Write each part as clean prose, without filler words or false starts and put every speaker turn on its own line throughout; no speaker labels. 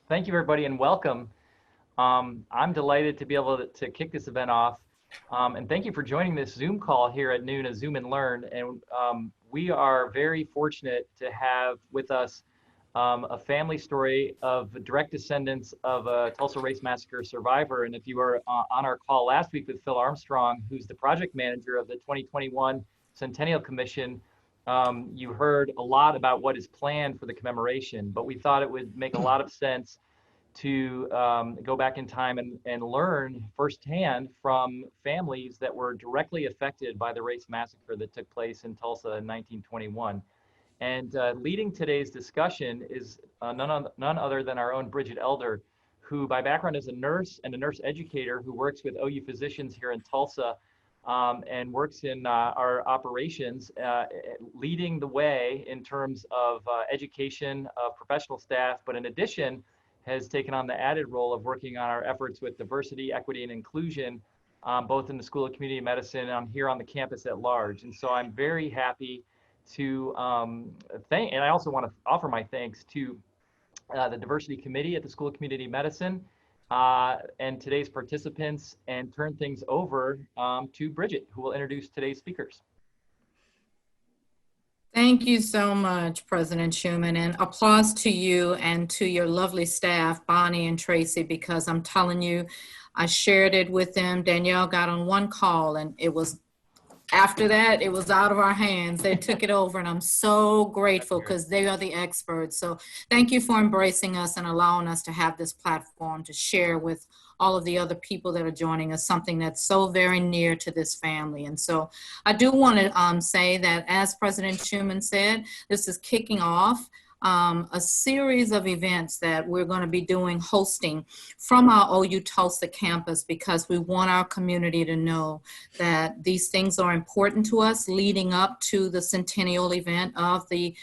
Thank you, everybody, and welcome. I'm delighted to be able to kick this event off. And thank you for joining this Zoom call here at noon, a Zoom and Learn. And we are very fortunate to have with us a family story of direct descendants of a Tulsa Race Massacre survivor. And if you were on our call last week with Phil Armstrong, who's the project manager of the 2021 Centennial Commission, you heard a lot about what is planned for the commemoration, but we thought it would make a lot of sense to go back in time and learn firsthand from families that were directly affected by the race massacre that took place in Tulsa in 1921. And leading today's discussion is none other than our own Bridget Elder, who by background is a nurse and a nurse educator who works with OU physicians here in Tulsa and works in our operations, leading the way in terms of education of professional staff, but in addition, has taken on the added role of working on our efforts with diversity, equity, and inclusion, both in the School of Community Medicine and here on the campus at large. And so I'm very happy to thank, and I also want to offer my thanks to the Diversity Committee at the School of Community Medicine and today's participants, and turn things over to Bridget, who will introduce today's speakers.
Thank you so much, President Schuman, and applause to you and to your lovely staff, Bonnie and Tracy, because I'm telling you, I shared it with them. Danielle got on one call and it was, after that, it was out of our hands. They took it over, and I'm so grateful because they are the experts. So thank you for embracing us and allowing us to have this platform to share with all of the other people that are joining us, something that's so very near to this family. And so I do want to say that, as President Schuman said, this is kicking off a series of events that we're going to be hosting from our OU-Tulsa campus, because we want our community to know that these things are important to us leading up to the centennial event of the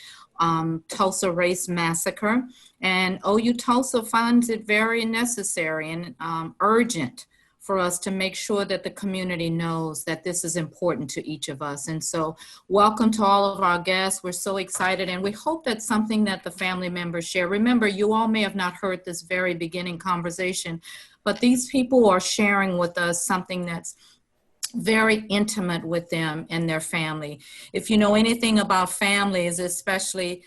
Tulsa Race Massacre. And OU-Tulsa finds it very necessary and urgent for us to make sure that the community knows that this is important to each of us. And so welcome to all of our guests. We're so excited, and we hope that's something that the family members share. Remember, you all may have not heard this very beginning conversation, but these people are sharing with us something that's very intimate with them and their family. If you know anything about families, especially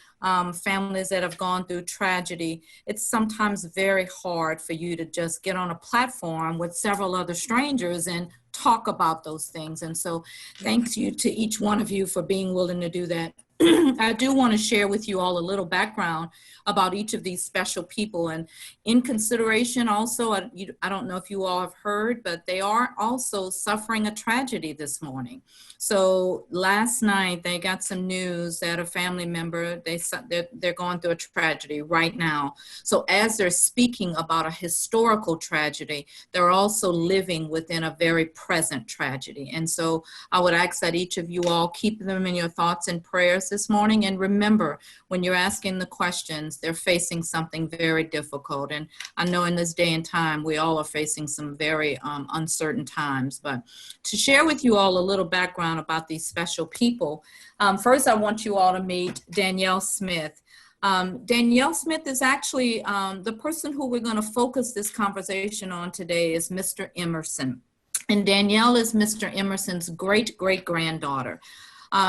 families that have gone through tragedy, it's sometimes very hard for you to just get on a platform with several other strangers and talk about those things. And so thank you to each one of you for being willing to do that. I do want to share with you all a little background about each of these special people. And in consideration also, I don't know if you all have heard, but they are also suffering a tragedy this morning. So last night they got some news that a family member, they're going through a tragedy right now. So as they're speaking about a historical tragedy, they're also living within a very present tragedy. And so I would ask that each of you all keep them in your thoughts and prayers this morning. And remember, when you're asking the questions, they're facing something very difficult. And I know in this day and time, we all are facing some very uncertain times. But to share with you all a little background about these special people, first I want you all to meet Danielle Smith. Danielle Smith is actually the person who we're going to focus this conversation on today is Mr. Emerson. And Danielle is Mr. Emerson's great-great-granddaughter.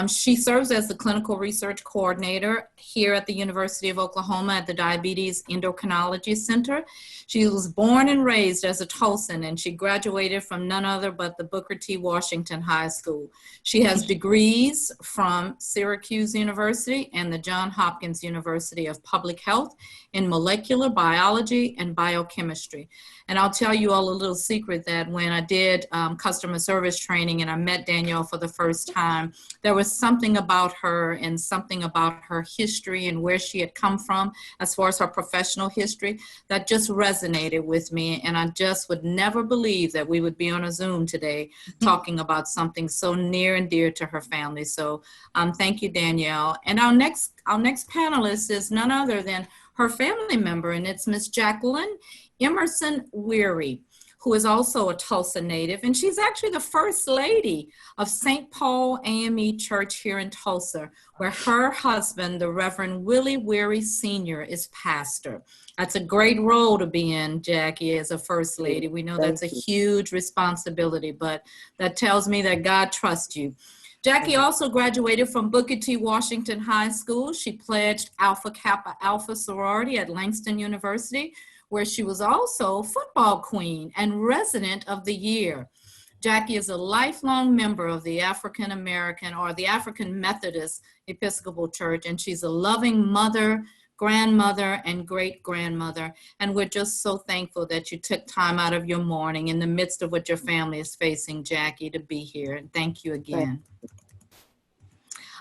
She serves as the clinical research coordinator here at the University of Oklahoma at the Diabetes Endocrinology Center. She was born and raised as a Tulsan, and she graduated from none other but the Booker T. Washington High School. She has degrees from Syracuse University and the Johns Hopkins University of Public Health in molecular biology and biochemistry. And I'll tell you all a little secret that when I did customer service training and I met Danielle for the first time, there was something about her and something about her history and where she had come from as far as her professional history that just resonated with me. And I just would never believe that we would be on a Zoom today talking about something so near and dear to her family. So thank you, Danielle. And our next panelist is none other than her family member, and it's Miss Jacqueline Emerson Weary, who is also a Tulsa native, and she's actually the first lady of St. Paul AME Church here in Tulsa, where her husband, the Reverend Willie Weary Sr., is pastor. That's a great role to be in, Jackie, as a first lady. We know that's a huge responsibility, but that tells me that God trusts you. Jackie also graduated from Booker T. Washington High School. She pledged Alpha Kappa Alpha sorority at Langston University, where she was also football queen and resident of the year. Jackie is a lifelong member of the African American or the African Methodist Episcopal Church, and she's a loving mother, grandmother, and great-grandmother. And we're just so thankful that you took time out of your morning in the midst of what your family is facing, Jackie, to be here. And thank you again.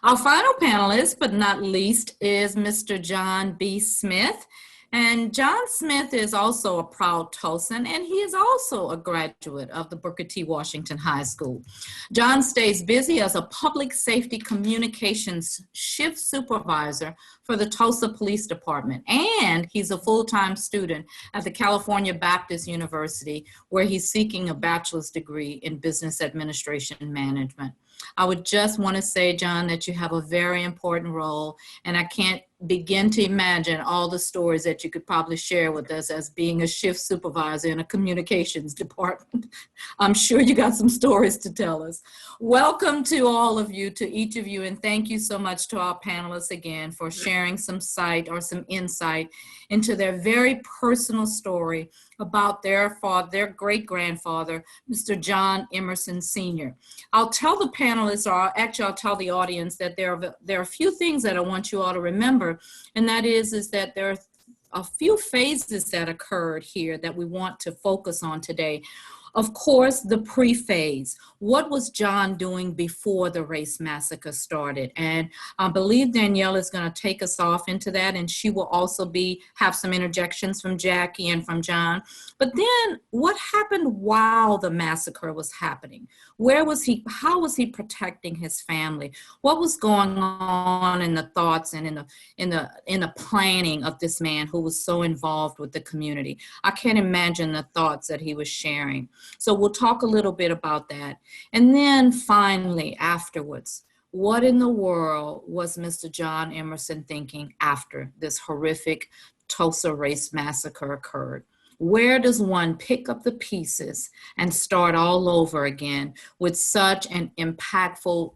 Our final panelist, but not least, is Mr. John B. Smith. And John Smith is also a proud Tulsan, and he is also a graduate of the Booker T. Washington High School. John stays busy as a public safety communications shift supervisor for the Tulsa Police Department, and he's a full-time student at the California Baptist University, where he's seeking a bachelor's degree in business administration and management. I would just want to say, John, that you have a very important role, and I can't begin to imagine all the stories that you could probably share with us as being a shift supervisor in a communications department. I'm sure you got some stories to tell us. Welcome to all of you, to each of you, and thank you so much to our panelists again for sharing some some insight into their very personal story about their great-grandfather, Mr. John Emerson Sr. I'll tell the panelists, or actually I'll tell the audience, that there are a few things that I want you all to remember, and that is that there are a few phases that occurred here that we want to focus on today. Of course, the pre-phase. What was John doing before the race massacre started? And I believe Danielle is going to take us off into that, and she will also have some interjections from Jackie and from John. But then what happened while the massacre was happening? Where was he? How was he protecting his family? What was going on in the thoughts and in the planning of this man who was so involved with the community? I can't imagine the thoughts that he was sharing. So we'll talk a little bit about that. And then finally, afterwards, what in the world was Mr. John Emerson thinking after this horrific Tulsa Race Massacre occurred? Where does one pick up the pieces and start all over again with such an impactful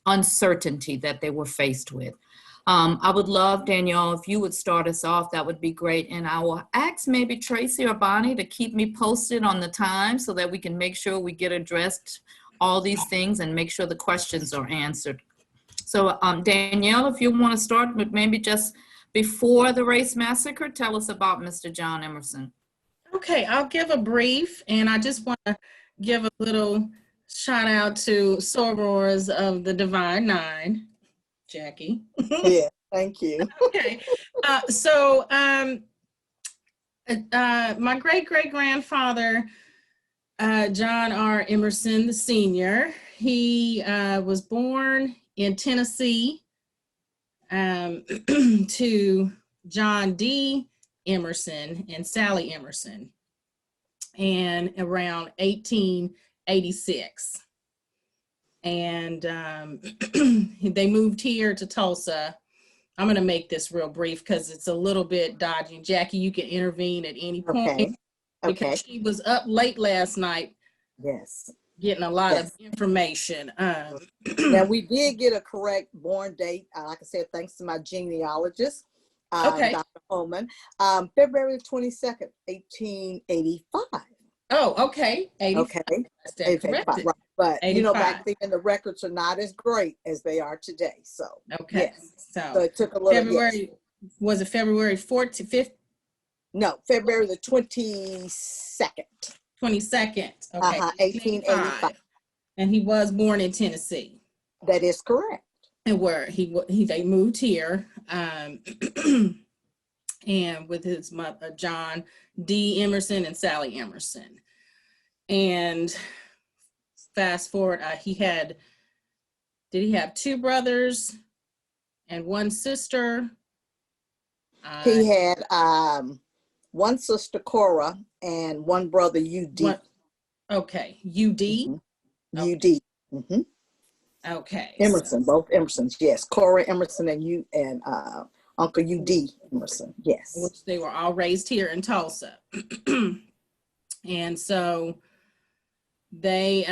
uncertainty that they were faced with? I would love, Danielle, if you would start us off, that would be great. And I will ask maybe Tracy or Bonnie to keep me posted on the time so that we can make sure we get addressed all these things and make sure the questions are answered. So Danielle, if you want to start with maybe just before the race massacre, tell us about Mr. John Emerson.
Okay, I'll give a brief, and I just want to give a little shout out to sorors of the Divine Nine. Jackie.
Yeah, thank you.
Okay, so my great-great-grandfather, John R. Emerson, the senior, he was born in Tennessee to John D. Emerson and Sally Emerson, and around 1886. And they moved here to Tulsa. I'm going to make this real brief because it's a little bit dodgy. Jackie, you can intervene at any point.
Okay.
Because she was up late last night.
Yes.
Getting a lot of information.
Now, we did get a correct born date. Like I said, thanks to my genealogist,
Okay.
Dr. Holman. February 22nd, 1885.
Oh, okay. 85.
Okay.
That's that corrected.
Right. But,
85.
you know, back then the records are not as great as they are today. So,
Okay.
yes.
So
it took a little
February, was it February 14th, 5th?
No, February the 22nd.
22nd. Okay.
1885.
And he was born in Tennessee.
That is correct.
And where they moved here, and with his mother, John D. Emerson and Sally Emerson. And fast forward, did he have two brothers and one sister?
He had one sister, Cora, and one brother, UD.
What? Okay, UD?
Mm-hmm. UD. Mm-hmm.
Okay.
Emerson, both Emersons, yes. Cora Emerson and Uncle UD Emerson, yes.
Which they were all raised here in Tulsa. And so they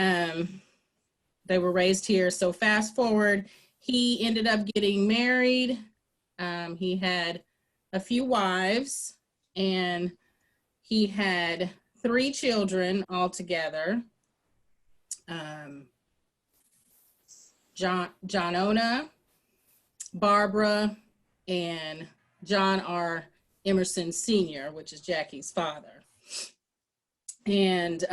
were raised here. So fast forward, he ended up getting married. He had a few wives, and he had 3 children altogether. Johnona, Barbara, and John R. Emerson Sr., which is Jackie's father. And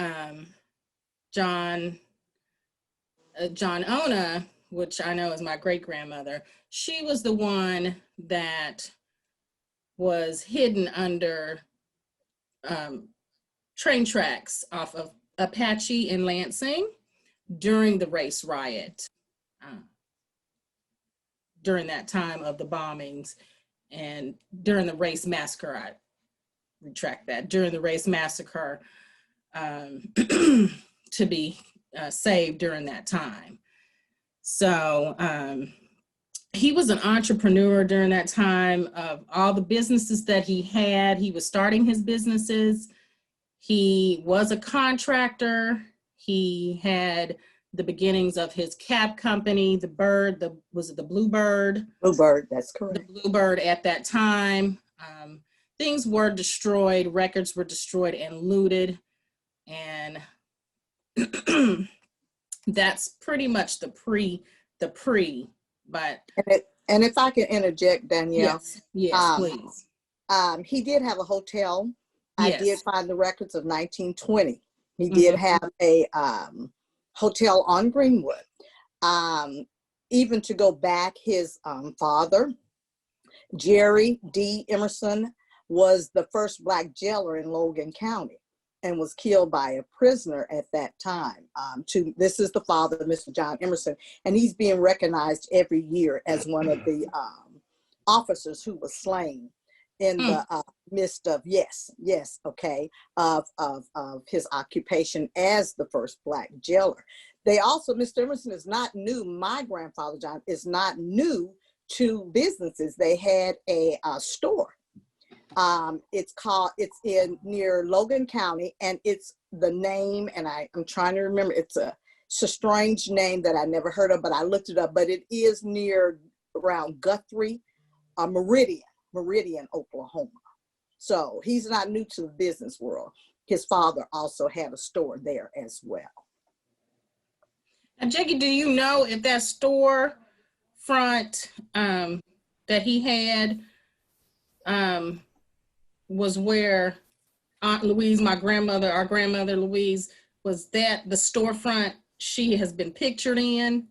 Johnona, which I know is my great-grandmother, she was the one that was hidden under train tracks off of Apache in Lansing during the race riot, during that time of the bombings, and during the race massacre. I retract that, during the race massacre, to be saved during that time. So he was an entrepreneur during that time. Of all the businesses that he had, he was starting his businesses. He was a contractor. He had the beginnings of his cab company, the Bird, was it the Bluebird?
Bluebird, that's correct.
The Bluebird at that time. Things were destroyed, records were destroyed and looted. And that's pretty much the pre, but.
And if I can interject, Danielle.
Yes, please.
He did have a hotel.
Yes.
I did find the records of 1920. He did have a hotel on Greenwood. Even to go back, his father, Jerry D. Emerson, was the first Black jailer in Logan County and was killed by a prisoner at that time. This is the father of Mr. John Emerson, and he's being recognized every year as one of the officers who was slain in the midst of of his occupation as the first Black jailer. They also, Mr. Emerson is not new. My grandfather John is not new to businesses. They had a store. It's in near Logan County, and it's the name, and I'm trying to remember. It's a strange name that I never heard of, but I looked it up. But it is near around Guthrie, Meridian, Oklahoma. So he's not new to the business world. His father also had a store there as well.
And Jackie, do you know if that store front that he had was where Aunt Louise, our grandmother Louise, was that the storefront she has been pictured in?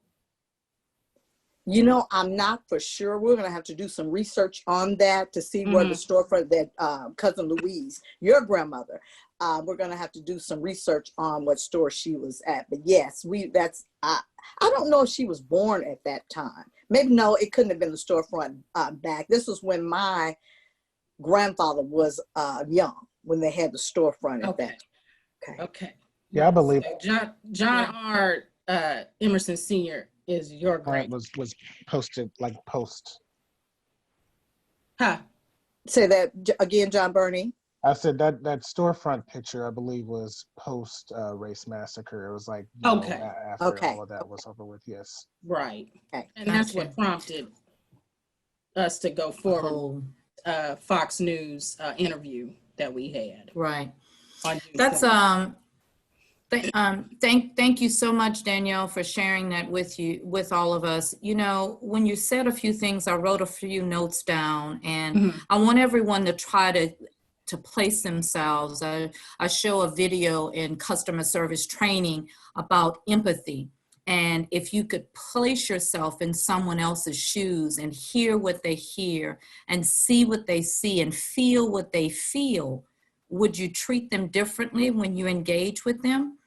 You know, I'm not for sure. We're going to have to do some research on that to see where the storefront that cousin Louise, your grandmother, we're going to have to do some research on what store she was at. But yes, I don't know if she was born at that time. Maybe no, it couldn't have been the storefront back. This was when my grandfather was young, when they had the storefront at that.
Okay.
Yeah, I believe
so John R. Emerson Sr. is your great.
was posted like post.
Huh.
Say that again, John Burney.
I said that storefront picture, I believe, was post race massacre. It was like after all of that was over with. Yes.
Right.
Okay.
And that's what prompted us to go forward. Fox News interview that we had.
Right. That's thank you so much, Danielle, for sharing that with all of us. You know, when you said a few things, I wrote a few notes down, and I want everyone to try to place themselves. I show a video in customer service training about empathy. And if you could place yourself in someone else's shoes and hear what they hear and see what they see and feel what they feel, would you treat them differently when you engage with them?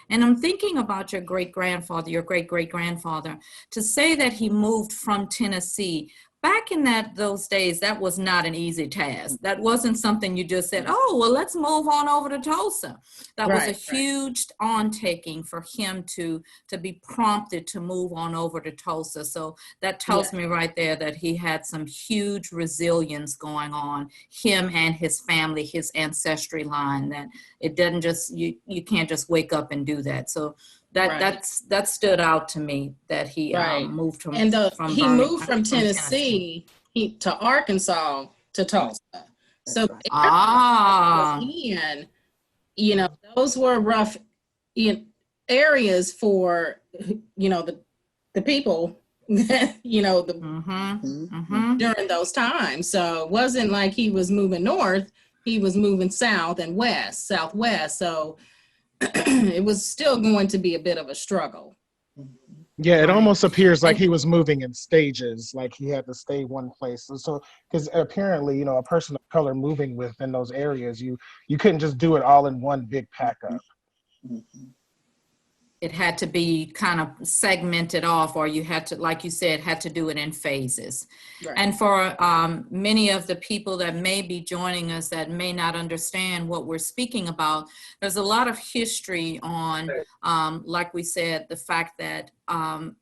And I'm thinking about your great-great-grandfather, to say that he moved from Tennessee, back in those days, that was not an easy task. That wasn't something you just said, oh, well, let's move on over to Tulsa. That was a huge undertaking for him to be prompted to move on over to Tulsa. So that tells me right there that he had some huge resilience going on, him and his family, his ancestry line, that it doesn't just, you can't just wake up and do that. So that stood out to me, that he moved from
he moved from Tennessee to Arkansas to Tulsa. So those were rough areas for the people during those times. So it wasn't like he was moving north, he was moving south and southwest. So it was still going to be a bit of a struggle.
Yeah, it almost appears like he was moving in stages, like he had to stay one place. So, because apparently, a person of color moving within those areas, you couldn't just do it all in one big pack up.
It had to be kind of segmented off, or you had to, like you said, had to do it in phases. Right. And for many of the people that may be joining us that may not understand what we're speaking about, there's a lot of history on, like we said, the fact that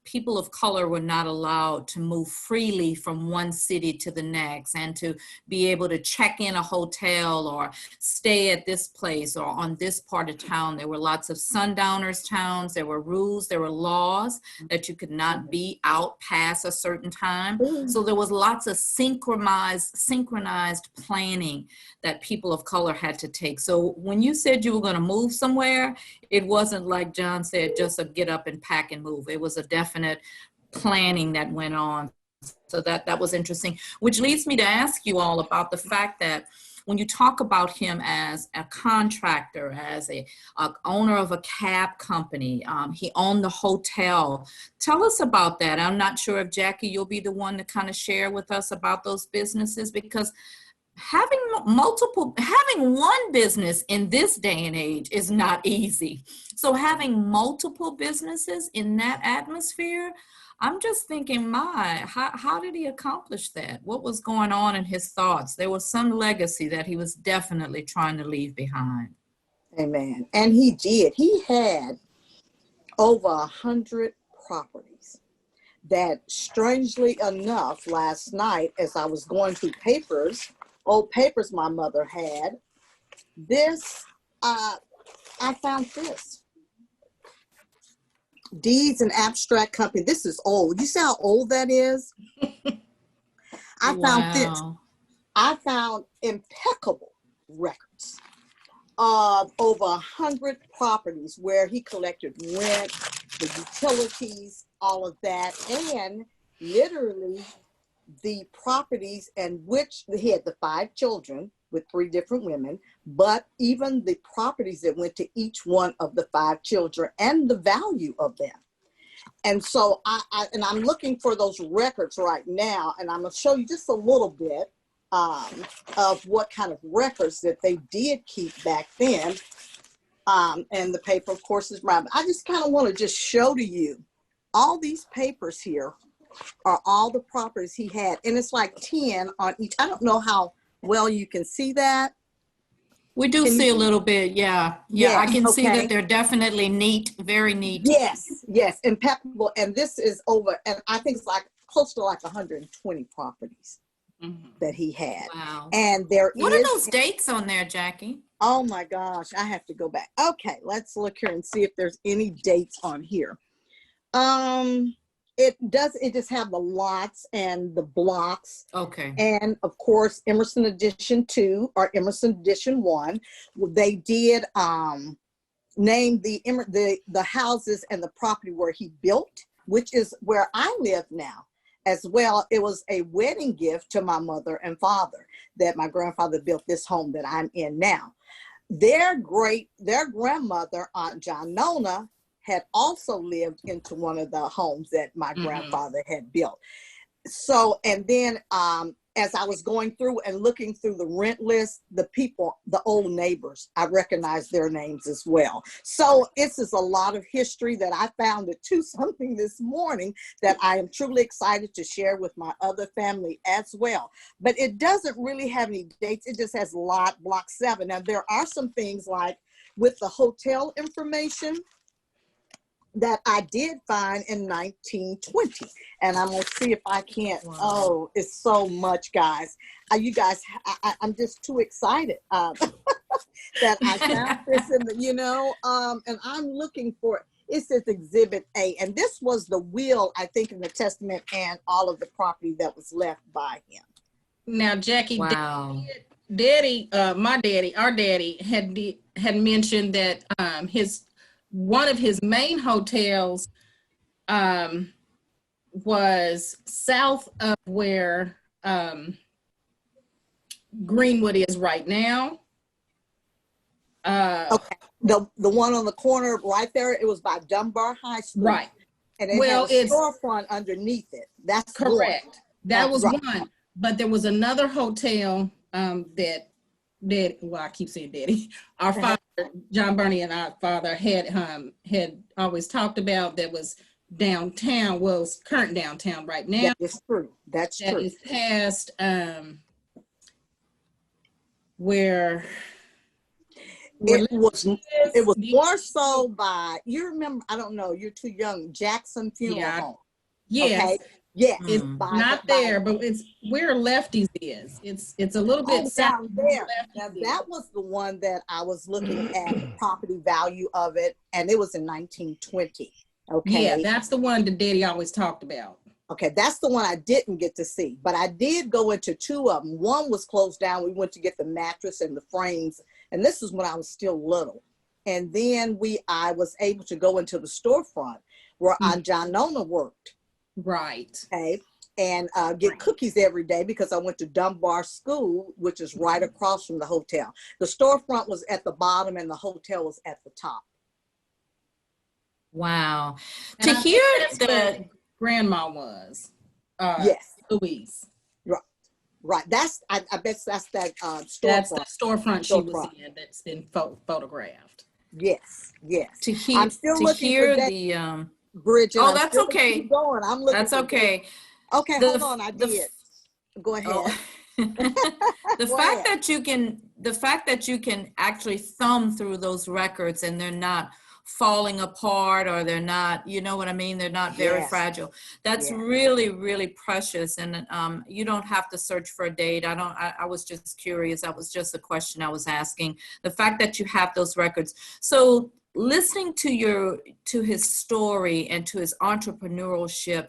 people of color were not allowed to move freely from one city to the next, and to be able to check in a hotel or stay at this place or on this part of town. There were lots of sundowners towns. There were rules, there were laws that you could not be out past a certain time. So there was lots of synchronized planning that people of color had to take. So when you said you were going to move somewhere, it wasn't like John said, just a get up and pack and move. It was a definite planning that went on. So that was interesting, which leads me to ask you all about the fact that when you talk about him as a contractor, as a owner of a cab company, he owned the hotel. Tell us about that. I'm not sure if Jackie, you'll be the one to kind of share with us about those businesses, because having one business in this day and age is not easy. So having multiple businesses in that atmosphere, I'm just thinking, how did he accomplish that? What was going on in his thoughts? There was some legacy that he was definitely trying to leave behind.
Amen. And he did. He had over 100 properties that, strangely enough, last night, as I was going through old papers my mother had, I found this. Deeds and Abstract Company. This is old. You see how old that is? I found this. I found impeccable records of over 100 properties where he collected rent, the utilities, all of that, and literally the properties, and which he had the 5 children with 3 different women, but even the properties that went to each one of the 5 children and the value of them. And so I'm looking for those records right now, and I'm going to show you just a little bit of what kind of records that they did keep back then. And the paper, of course, is mine. I just kind of want to just show to you all these papers here are all the properties he had, and it's like 10 on each. I don't know how well you can see that.
We do see a little bit, yeah. I can see that they're definitely neat, very neat.
Yes, impeccable. And this is over, and I think it's like close to like 120 properties that he had.
Wow.
And
what are those dates on there, Jackie?
Oh my gosh, I have to go back. Okay, let's look here and see if there's any dates on here. It just have the lots and the blocks.
Okay.
And of course, Emerson Edition 2 or Emerson Edition 1, they did name the houses and the property where he built, which is where I live now as well. It was a wedding gift to my mother and father that my grandfather built this home that I'm in now. Their grandmother, Aunt Janona, had also lived into one of the homes that my grandfather had built. So, and then as I was going through and looking through the rent list, the people, the old neighbors, I recognized their names as well. So this is a lot of history that I found at 2 something this morning that I am truly excited to share with my other family as well. But it doesn't really have any dates. It just has lot, block 7. Now there are some things like with the hotel information that I did find in 1920. And I'm gonna see if I can't,
Wow.
oh, it's so much, guys. You guys, I'm just too excited that I found this in the, and I'm looking for it. It says Exhibit A. And this was the will, I think, in the testament and all of the property that was left by him.
Now, Jackie,
Wow.
our daddy had mentioned that one of his main hotels was south of where Greenwood is right now.
Okay, the one on the corner right there, it was by Dunbar High School. Right. And it had a storefront underneath it. That's
correct.
One.
That was
right.
one. But there was another hotel that I keep saying Daddy. Our father, John Burney, and our father had always talked about that was downtown. Well, it's current downtown right now.
That is true. That's true.
That is past where
it was more so by, you remember, I don't know, you're too young, Jackson Funeral Home.
Yes.
Okay. Yeah,
it's not there, but it's where Lefty's is. It's a little bit
down there. Now that was the one that I was looking at the property value of it, and it was in 1920. Okay.
Yeah, that's the one that Daddy always talked about.
Okay, that's the one I didn't get to see, but I did go into 2 of them. One was closed down. We went to get the mattress and the frames, and this is when I was still little. And then I was able to go into the storefront where Aunt John Nona worked.
Right.
Okay. And get cookies every day because I went to Dunbar School, which is right across from the hotel. The storefront was at the bottom and the hotel was at the top.
Wow.
And
to hear that
grandma was
yes,
Louise.
Right. That's I bet that's that storefront.
That's the storefront she was in that's been photographed.
Yes.
To hear,
I'm still looking
hear
for
the
Bridget.
Oh, that's okay.
Going. I'm looking.
That's okay.
Okay, hold on. I did. Go ahead.
Oh. The fact that you can actually thumb through those records and they're not falling apart or they're not, you know what I mean? They're not very fragile. That's really, really precious. And you don't have to search for a date. I was just curious. That was just a question I was asking. The fact that you have those records. So listening to his story and to his entrepreneurship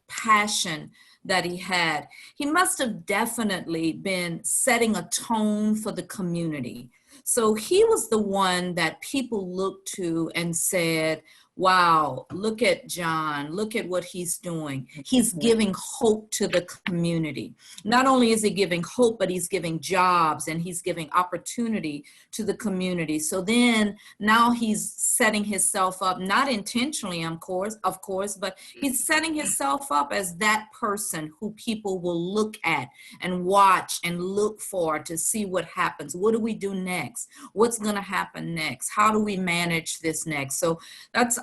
passion that he had, he must have definitely been setting a tone for the community. So he was the one that people looked to and said, wow, look at John, look at what he's doing. He's giving hope to the community. Not only is he giving hope, but he's giving jobs and he's giving opportunity to the community. So then now he's setting himself up, not intentionally, of course, but he's setting himself up as that person who people will look at and watch and look for to see what happens. What do we do next? What's going to happen next? How do we manage this next? So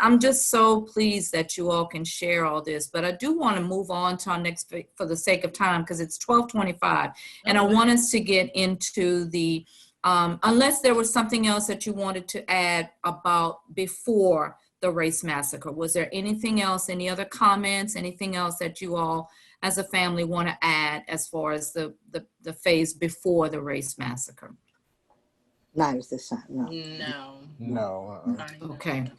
I'm just so pleased that you all can share all this, but I do want to move on to our next, for the sake of time, because it's 12:25, and I want us to get into the, unless there was something else that you wanted to add about before the race massacre. Was there anything else, any other comments, anything else that you all as a family want to add as far as the phase before the race massacre?
Not at this time,
No.
Okay.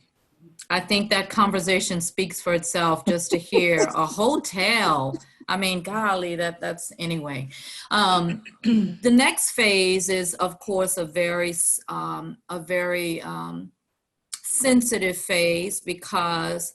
I think that conversation speaks for itself, just to hear a hotel. I mean, golly, that's anyway. The next phase is, of course, a very sensitive phase, because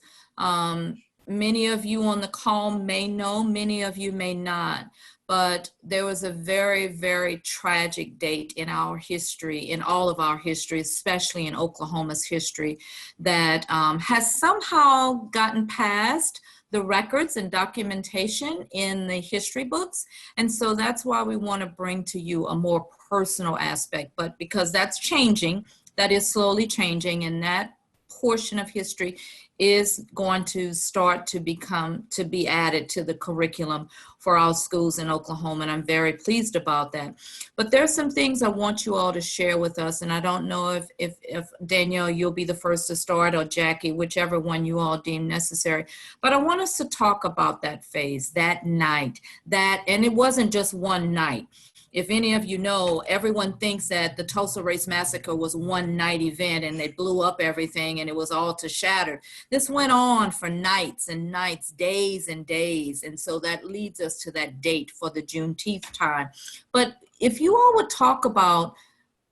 many of you on the call may know, many of you may not. but there was a very, very tragic date in our history, in all of our history, especially in Oklahoma's history, that has somehow gotten past the records and documentation in the history books. And so that's why we want to bring to you a more personal aspect, but because that's changing, that is slowly changing, and that portion of history is going to start to be added to the curriculum for our schools in Oklahoma, and I'm very pleased about that. But there's some things I want you all to share with us, and I don't know if Danielle, you'll be the first to start, or Jackie, whichever one you all deem necessary. But I want us to talk about that phase, that night, and it wasn't just one night. If any of you know, everyone thinks that the Tulsa Race Massacre was one night event and they blew up everything and it was all to shatter. This went on for nights and nights, days and days. And so that leads us to that date for the Juneteenth time. But if you all would talk about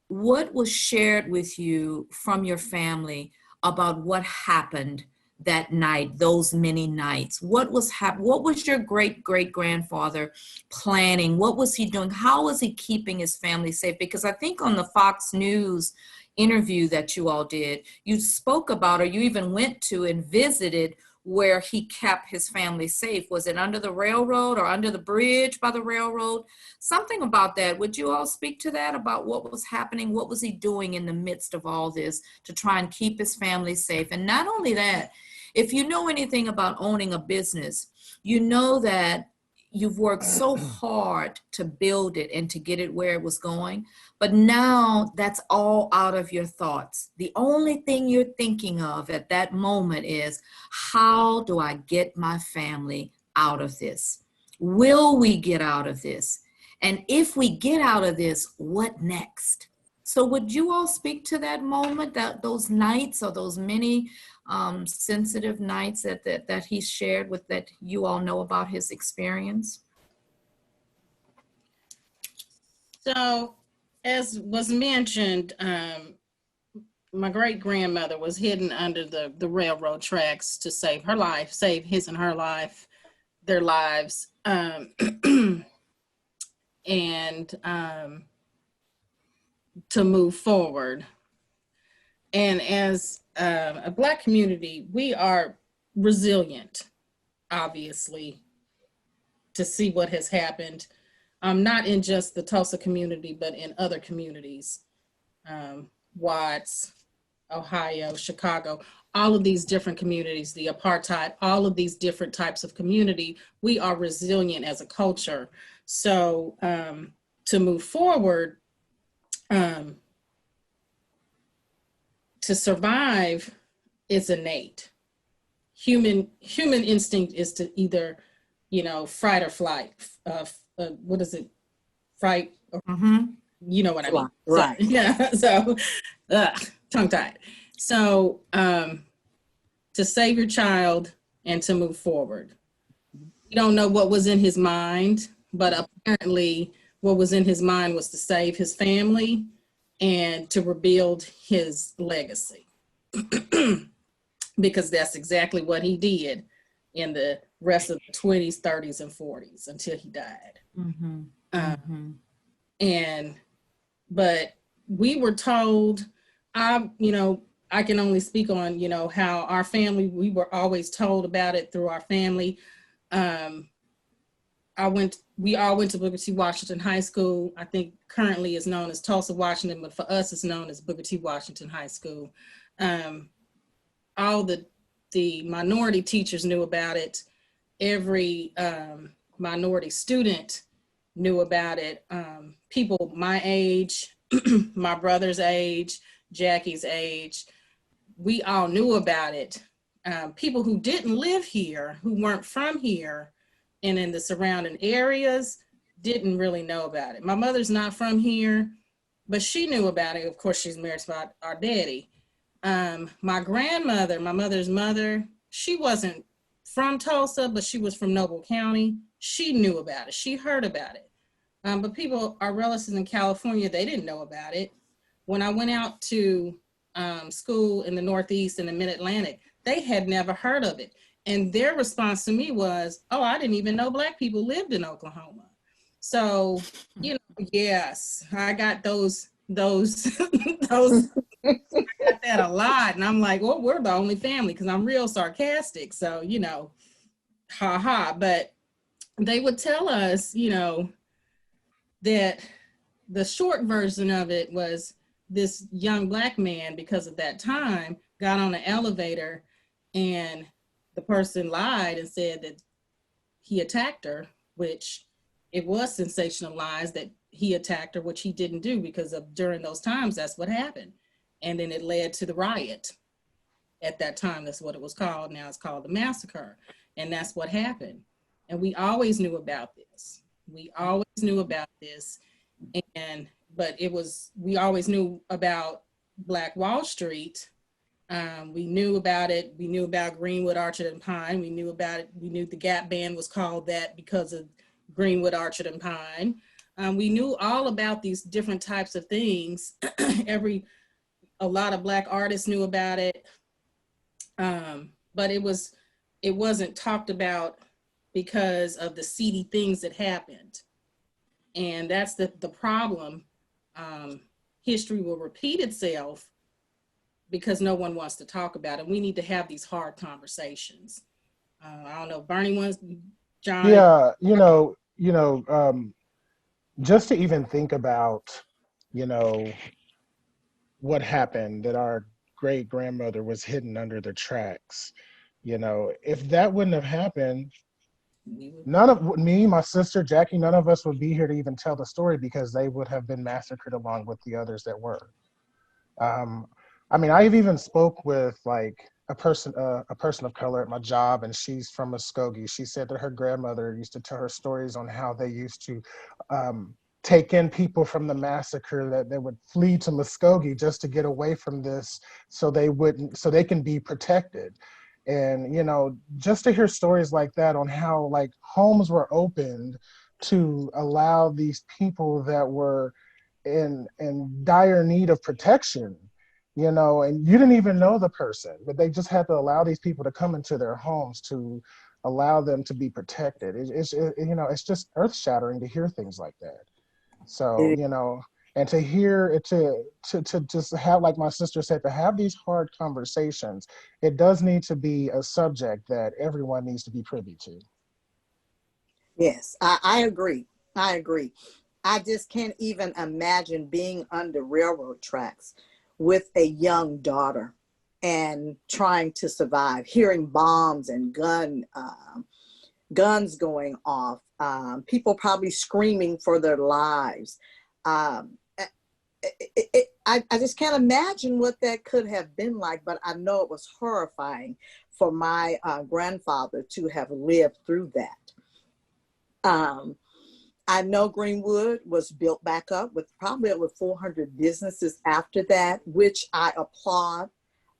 what was shared with you from your family about what happened that night, those many nights. What was your great-great-grandfather planning? What was he doing? How was he keeping his family safe? Because I think on the Fox News interview that you all did, you spoke about, or you even went to and visited where he kept his family safe. Was it under the railroad or under the bridge by the railroad? Something about that. Would you all speak to that, about what was happening? What was he doing in the midst of all this to try and keep his family safe? And not only that, if you know anything about owning a business, you know that you've worked so hard to build it and to get it where it was going, but now that's all out of your thoughts. The only thing you're thinking of at that moment is, how do I get my family out of this? Will we get out of this? And if we get out of this, what next? So would you all speak to that moment, those nights, or those many sensitive nights that he shared with, that you all know about his experience?
So, as was mentioned, my great-grandmother was hidden under the railroad tracks to save her life, save his and her life, their lives, and to move forward. And as a Black community, we are resilient, obviously, to see what has happened, not in just the Tulsa community, but in other communities, Watts, Ohio, Chicago, all of these different communities, the apartheid, all of these different types of community, we are resilient as a culture. So to move forward, to survive is innate. Human instinct is to either, fight or flight. What is it? Fright. Or, you know what I mean?
Right.
So, yeah. So, tongue-tied. So, to save your child and to move forward. We don't know what was in his mind, but apparently what was in his mind was to save his family and to rebuild his legacy. Because that's exactly what he did in the rest of the 20s, 30s, and 40s until he died. But we were told, I can only speak on, how our family, we were always told about it through our family. We all went to Booker T. Washington High School. I think currently is known as Tulsa Washington, but for us it's known as Booker T. Washington High School. All the minority teachers knew about it. Every minority student knew about it. People my age, my brother's age, Jackie's age, we all knew about it. People who didn't live here, who weren't from here and in the surrounding areas, didn't really know about it. My mother's not from here, but she knew about it. Of course, she's married to our daddy. My grandmother, my mother's mother, she wasn't from Tulsa, but she was from Noble County. She knew about it. She heard about it. But people, our relatives in California, they didn't know about it. When I went out to school in the Northeast and the Mid-Atlantic, they had never heard of it. And their response to me was, oh, I didn't even know Black people lived in Oklahoma. So, you know, yes, I got those, those, I got that a lot. And I'm like, well, we're the only family, because I'm real sarcastic. So, you know, ha ha. But they would tell us, you know, that the short version of it was this young Black man, because of that time, got on an elevator and the person lied and said that he attacked her, which it was sensationalized that he attacked her, which he didn't do, because of during those times, that's what happened. And then it led to the riot. At that time, that's what it was called. Now it's called the massacre. And that's what happened. And we always knew about this. We always knew about this. But it was, we always knew about Black Wall Street. We knew about it. We knew about Greenwood, Orchard, and Pine. We knew about it. We knew the Gap Band was called that because of Greenwood, Orchard, and Pine. We knew all about these different types of things. A lot of Black artists knew about it. But it wasn't talked about because of the seedy things that happened. And that's the problem. History will repeat itself because no one wants to talk about it. We need to have these hard conversations. I don't know, Bernie wants, John.
Yeah, just to even think about, what happened, that our great grandmother was hidden under the tracks. If that wouldn't have happened, none of me, my sister, Jackie, none of us would be here to even tell the story, because they would have been massacred along with the others that were. I've even spoke with like a person of color at my job, and she's from Muskogee. She said that her grandmother used to tell her stories on how they used to take in people from the massacre, that they would flee to Muskogee just to get away from this, so they can be protected. And, just to hear stories like that on how like homes were opened to allow these people that were in dire need of protection, and you didn't even know the person, but they just had to allow these people to come into their homes to allow them to be protected. It's just earth shattering to hear things like that. So, and to hear it, to just have, like my sister said, to have these hard conversations, it does need to be a subject that everyone needs to be privy to.
Yes, I agree. I agree. I just can't even imagine being under railroad tracks with a young daughter and trying to survive, hearing bombs and guns going off, people probably screaming for their lives. I just can't imagine what that could have been like, but I know it was horrifying for my grandfather to have lived through that. I know Greenwood was built back up with probably over 400 businesses after that, which I applaud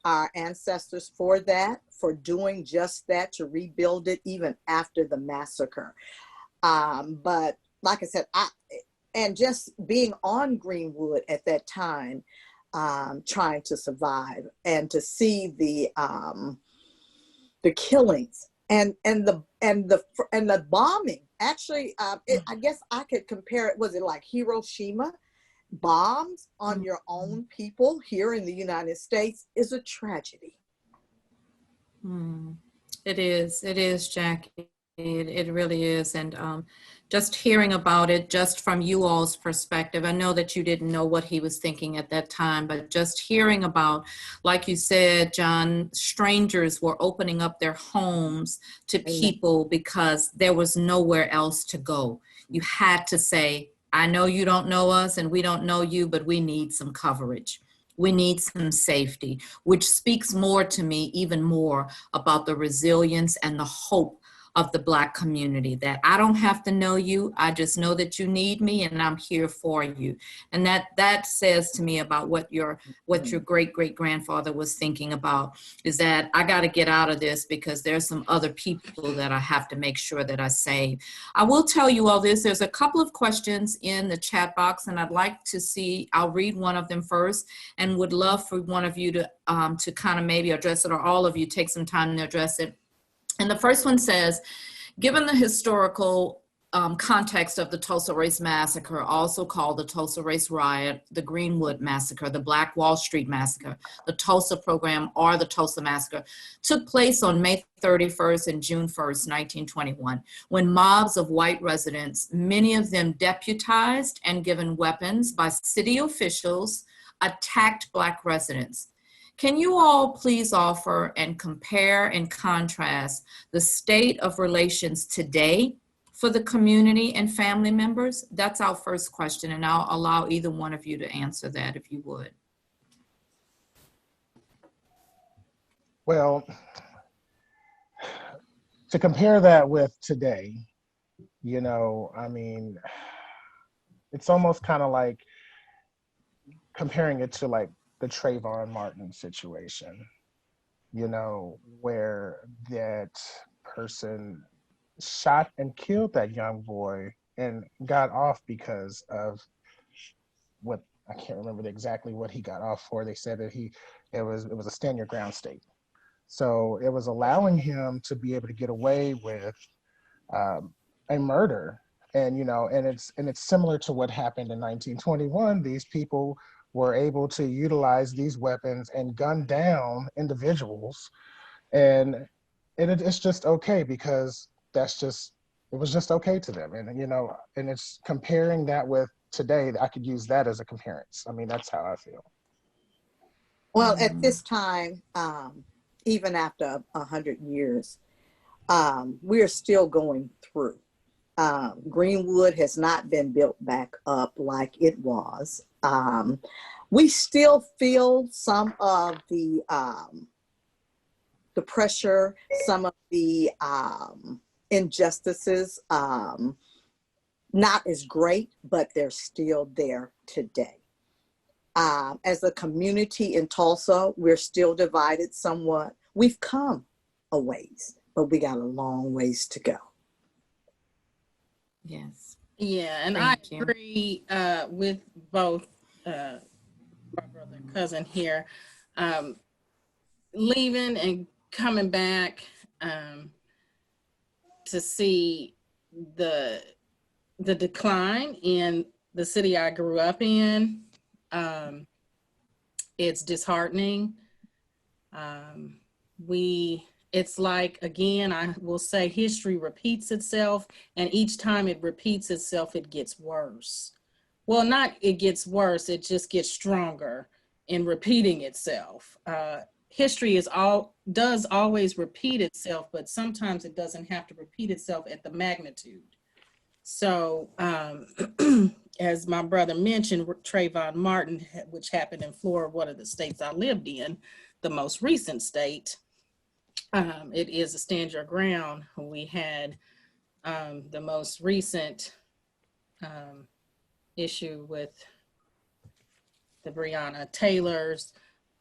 our ancestors for that, for doing just that, to rebuild it even after the massacre. But like I said, and just being on Greenwood at that time, trying to survive, and to see the killings and the bombing. Actually, I guess I could compare it. Was it like Hiroshima? Bombs on your own people here in the United States is a tragedy.
It is, Jackie. It really is. And just hearing about it, just from you all's perspective, I know that you didn't know what he was thinking at that time, but just hearing about, like you said, John, strangers were opening up their homes to people because there was nowhere else to go. You had to say, I know you don't know us and we don't know you, but we need some coverage. We need some safety, which speaks more to me, even more about the resilience and the hope of the Black community, that I don't have to know you. I just know that you need me and I'm here for you. And that says to me about what your great-great-grandfather was thinking about, is that I got to get out of this because there's some other people that I have to make sure that I save. I will tell you all this. There's a couple of questions in the chat box, and I'd like to see, I'll read one of them first, and would love for one of you to kind of maybe address it, or all of you take some time to address it. And the first one says, given the historical context of the Tulsa Race Massacre, also called the Tulsa Race Riot, the Greenwood Massacre, the Black Wall Street Massacre, the Tulsa Program, or the Tulsa Massacre, took place on May 31st and June 1st, 1921, when mobs of white residents, many of them deputized and given weapons by city officials, attacked Black residents. Can you all please offer and compare and contrast the state of relations today for the community and family members? That's our first question, and I'll allow either one of you to answer that if you would.
Well, to compare that with today, you know, I mean, it's almost kind of like comparing it to like the Trayvon Martin situation, you know, where that person shot and killed that young boy and got off because of what, I can't remember exactly what he got off for. They said that it was a stand your ground state. So it was allowing him to be able to get away with a murder. And, you know, and it's similar to what happened in 1921. These people were able to utilize these weapons and gun down individuals. And it's just okay because it was just okay to them. And, you know, and it's comparing that with today, I could use that as a comparison. I mean, that's how I feel.
Well, at this time, even after 100 years, we are still going through. Greenwood has not been built back up like it was. We still feel some of the pressure, some of the injustices, not as great, but they're still there today. As a community in Tulsa, we're still divided somewhat. We've come a ways, but we got a long ways to go.
Yes.
Yeah, and I agree with both my brother and cousin here. Leaving and coming back to see the decline in the city I grew up in, it's disheartening. It's like, again, I will say history repeats itself, and each time it repeats itself, it gets worse. Well, not it gets worse, it just gets stronger in repeating itself. History does always repeat itself, but sometimes it doesn't have to repeat itself at the magnitude. So as my brother mentioned, Trayvon Martin, which happened in Florida, one of the states I lived in, the most recent state, it is a stand your ground. We had the most recent issue with the Breonna Taylors,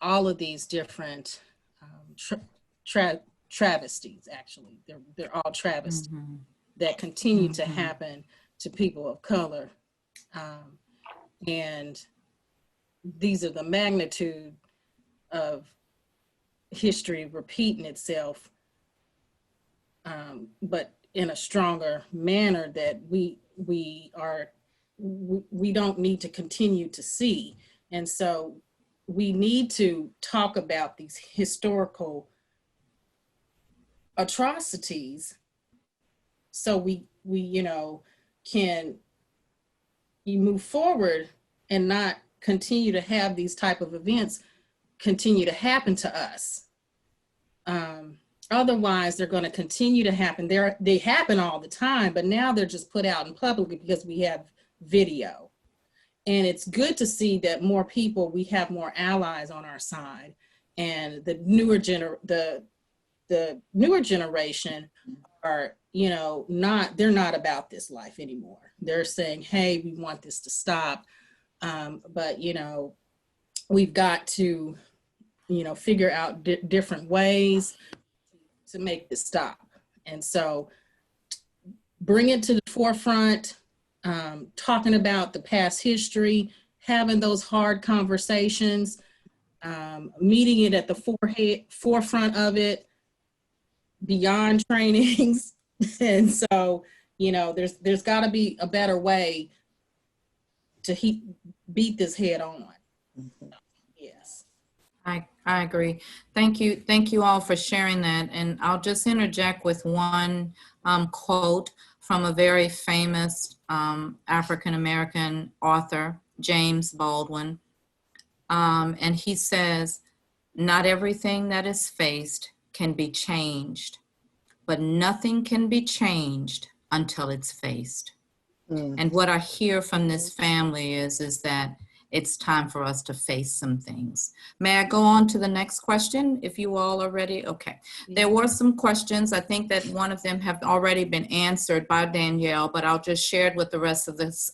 all of these different travesties, actually. They're all travesties that continue to happen to people of color. And these are the magnitude of history repeating itself, but in a stronger manner that we don't need to continue to see. And so we need to talk about these historical atrocities so we can move forward and not continue to have these type of events continue to happen to us. Otherwise, they're going to continue to happen. They happen all the time, but now they're just put out in public because we have video. And it's good to see that we have more allies on our side, and the newer generation are, they're not about this life anymore. They're saying, hey, we want this to stop. But, we've got to, figure out different ways to make this stop. And so bring it to the forefront, talking about the past history, having those hard conversations, meeting it at the forefront of it, beyond trainings. And so You know, there's got to be a better way to beat this head on.
Mhm.
Yes.
I agree. Thank you. Thank you all for sharing that. And I'll just interject with one quote from a very famous African-American author, James Baldwin. And he says, "Not everything that is faced can be changed, but nothing can be changed until it's faced."
Mm.
And what I hear from this family is that it's time for us to face some things. May I go on to the next question if you all are ready? Okay. There were some questions. I think that one of them have already been answered by Danielle, but I'll just share it with the rest of this,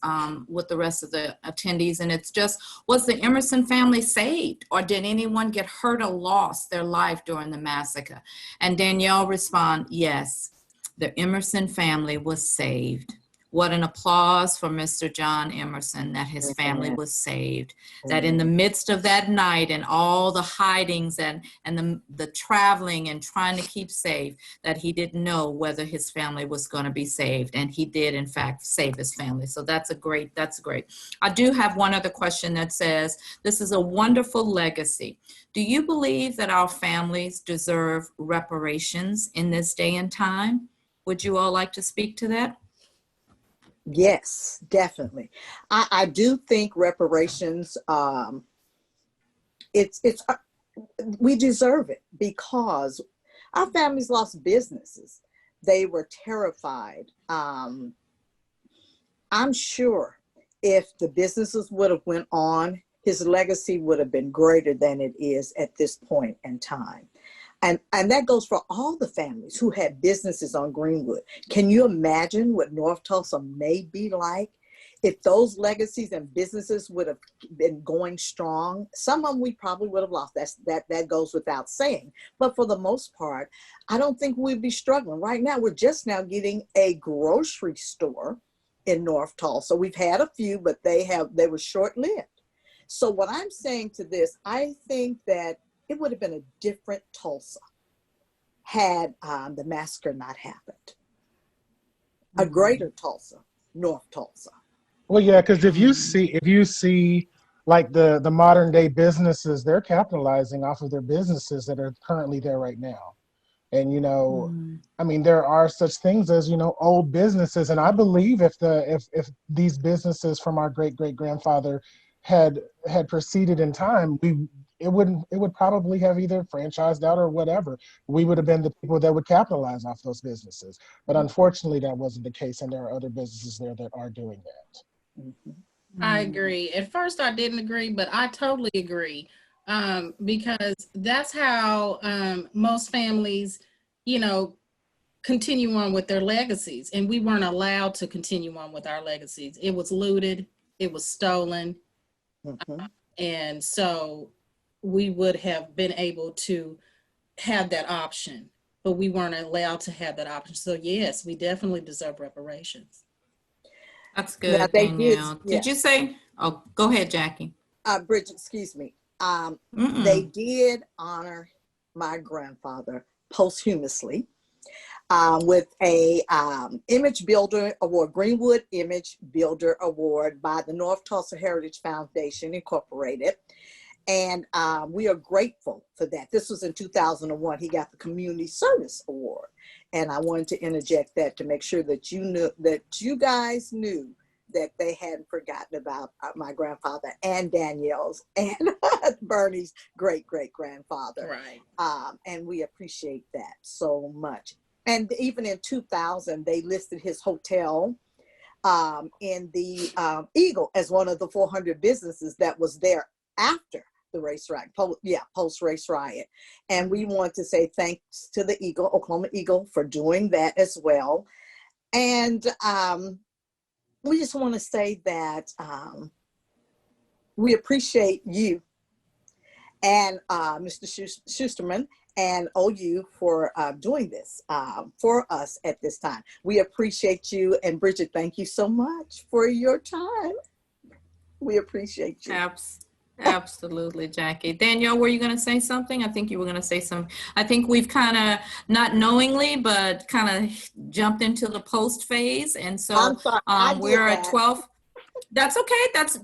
with the rest of the attendees. And it's just, was the Emerson family saved, or did anyone get hurt or lost their life during the massacre? And Danielle responded, yes, the Emerson family was saved. What an applause for Mr. John Emerson, that his family was saved, that in the midst of that night and all the hidings and the traveling and trying to keep safe, that he didn't know whether his family was going to be saved. And he did, in fact, save his family. So that's great. I do have one other question that says, this is a wonderful legacy. Do you believe that our families deserve reparations in this day and time? Would you all like to speak to that?
Yes, definitely. I do think reparations, we deserve it because our families lost businesses. They were terrified. I'm sure if the businesses would have went on, his legacy would have been greater than it is at this point in time. And that goes for all the families who had businesses on Greenwood. Can you imagine what North Tulsa may be like if those legacies and businesses would have been going strong? Some of them we probably would have lost. That goes without saying. But for the most part, I don't think we'd be struggling. Right now, we're just now getting a grocery store in North Tulsa. We've had a few, but they were short-lived. So what I'm saying to this, I think that it would have been a different Tulsa had the massacre not happened. A greater Tulsa, North Tulsa.
Well, yeah, because if you see like the modern day businesses, they're capitalizing off of their businesses that are currently there right now. And, you know, I mean, there are such things as, you know, old businesses. And I believe if these businesses from our great grandfather had proceeded in time, it would probably have either franchised out or whatever. We would have been the people that would capitalize off those businesses. But unfortunately, that wasn't the case. And there are other businesses there that are doing that.
Mm-hmm.
I agree. At first, I didn't agree, but I totally agree because that's how most families, you know, continue on with their legacies. And we weren't allowed to continue on with our legacies. It was looted. It was stolen.
Mm-hmm.
And so we would have been able to have that option, but we weren't allowed to have that option. So yes, we definitely deserve reparations.
That's good,
Now,
Danielle.
yeah.
Did you say, oh, go ahead, Jackie.
Bridget, excuse me. They did honor my grandfather posthumously with a Image Builder Award, Greenwood Image Builder Award by the North Tulsa Heritage Foundation Incorporated. And we are grateful for that. This was in 2001. He got the Community Service Award. And I wanted to interject that to make sure that you guys knew that they hadn't forgotten about my grandfather and Danielle's and Bernie's great-great-grandfather.
Right.
And we appreciate that so much. And even in 2000, they listed his hotel in the Eagle as one of the 400 businesses that was there after the race riot, post-race riot. And we want to say thanks to the Eagle, Oklahoma Eagle, for doing that as well. And we just want to say that we appreciate you and Mr. Schusterman and OU for doing this for us at this time. We appreciate you. And Bridget, thank you so much for your time. We appreciate you.
Absolutely, Jackie. Danielle, were you going to say something? I think you were going to say something. I think we've kind of, not knowingly, but kind of jumped into the post phase. And so
I'm sorry, I did
we're at
that.
12. That's okay.